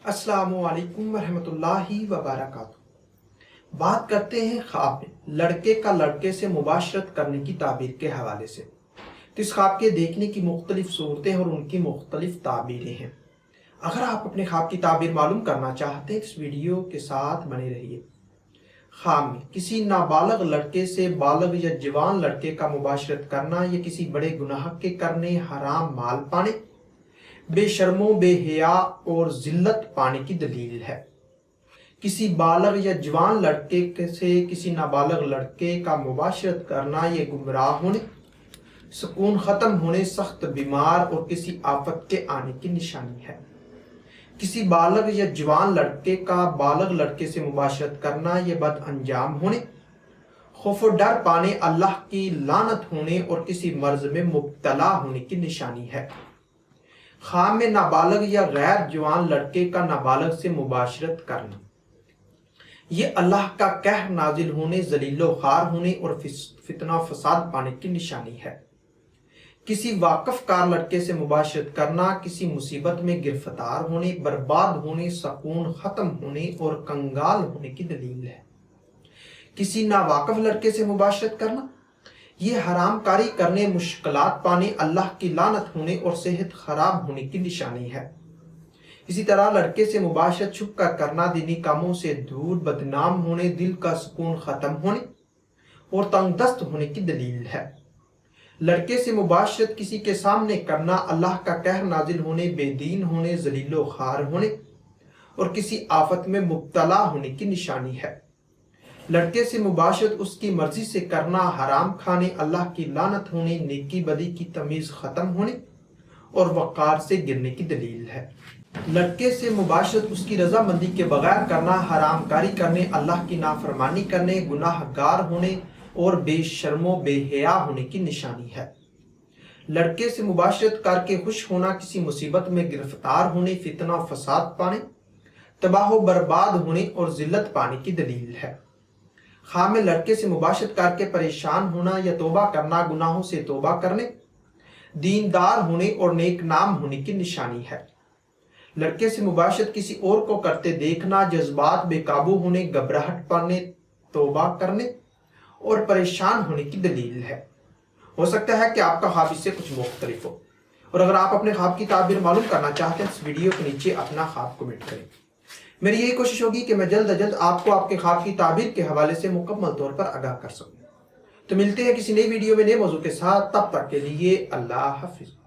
السلام علیکم ورحمۃ اللہ وبرکاتہ۔ بات کرتے ہیں خواب میں لڑکے کا لڑکے سے مباشرت کرنے کی تعبیر کے حوالے سے۔ تو اس خواب کے دیکھنے کی مختلف صورتیں اور ان کی مختلف تعبیریں ہیں۔ اگر آپ اپنے خواب کی تعبیر معلوم کرنا چاہتے ہیں اس ویڈیو کے ساتھ بنے رہیے۔ خواب میں کسی نابالغ لڑکے سے بالغ یا جوان لڑکے کا مباشرت کرنا یا کسی بڑے گناہ کے کرنے، حرام مال پانے، بے شرموں بے حیا اور ذلت پانے کی دلیل ہے۔ کسی بالغ یا جوان لڑکے سے کسی نابالغ لڑکے کا مباشرت کرنا یہ گمراہ ہونے، سکون ختم ہونے، سخت بیمار اور کسی آفت کے آنے کی نشانی ہے۔ کسی بالغ یا جوان لڑکے کا بالغ لڑکے سے مباشرت کرنا یہ بد انجام ہونے، خوف و ڈر پانے، اللہ کی لعنت ہونے اور کسی مرض میں مبتلا ہونے کی نشانی ہے۔ خواب میں نابالغ یا غیر جوان لڑکے کا نابالغ سے مباشرت کرنا یہ اللہ کا قہر نازل ہونے، ذلیل و خوار ہونے اور فتنہ و فساد پانے کی نشانی ہے۔ کسی واقف کار لڑکے سے مباشرت کرنا کسی مصیبت میں گرفتار ہونے، برباد ہونے، سکون ختم ہونے اور کنگال ہونے کی دلیل ہے۔ کسی ناواقف لڑکے سے مباشرت کرنا یہ حرام کاری کرنے، مشکلات پانے، اللہ کی لعنت ہونے اور صحت خراب ہونے کی نشانی ہے۔ اسی طرح لڑکے سے مباشرت چھپ کر کرنا دینی کاموں سے دور، بدنام ہونے، دل کا سکون ختم ہونے اور تنگ دست ہونے کی دلیل ہے۔ لڑکے سے مباشرت کسی کے سامنے کرنا اللہ کا قہر نازل ہونے، بے دین ہونے، ذلیل و خوار ہونے اور کسی آفت میں مبتلا ہونے کی نشانی ہے۔ لڑکے سے مباشرت اس کی مرضی سے کرنا حرام کھانے، اللہ کی لعنت ہونے، نیکی بدی کی تمیز ختم ہونے اور وقار سے گرنے کی دلیل ہے۔ لڑکے سے مباشرت اس کی رضامندی کے بغیر کرنا حرام کاری کرنے، اللہ کی نافرمانی کرنے، گناہ گار ہونے اور بے شرم و بے حیا ہونے کی نشانی ہے۔ لڑکے سے مباشرت کر کے خوش ہونا کسی مصیبت میں گرفتار ہونے، فتنہ و فساد پانے، تباہ و برباد ہونے اور ذلت پانے کی دلیل ہے۔ خواب میں لڑکے سے مباشرت کر کے پریشان ہونا یا توبہ کرنا گناہوں سے توبہ کرنے، دیندار ہونے اور نیک نام ہونے کی نشانی ہے۔ لڑکے سے مباشرت کسی اور کو کرتے دیکھنا جذبات بے قابو ہونے، گھبراہٹ پڑنے، توبہ کرنے اور پریشان ہونے کی دلیل ہے۔ ہو سکتا ہے کہ آپ کا خواب اس سے کچھ مختلف ہو، اور اگر آپ اپنے خواب کی تعبیر معلوم کرنا چاہتے ہیں اس ویڈیو کے نیچے اپنا خواب کمنٹ کریں۔ میری یہی کوشش ہوگی کہ میں جلد از جلد آپ کو آپ کے خواب کی تعبیر کے حوالے سے مکمل طور پر آگاہ کر سکوں۔ تو ملتے ہیں کسی نئی ویڈیو میں نئے موضوع کے ساتھ، تب تک کے لیے اللہ حافظ۔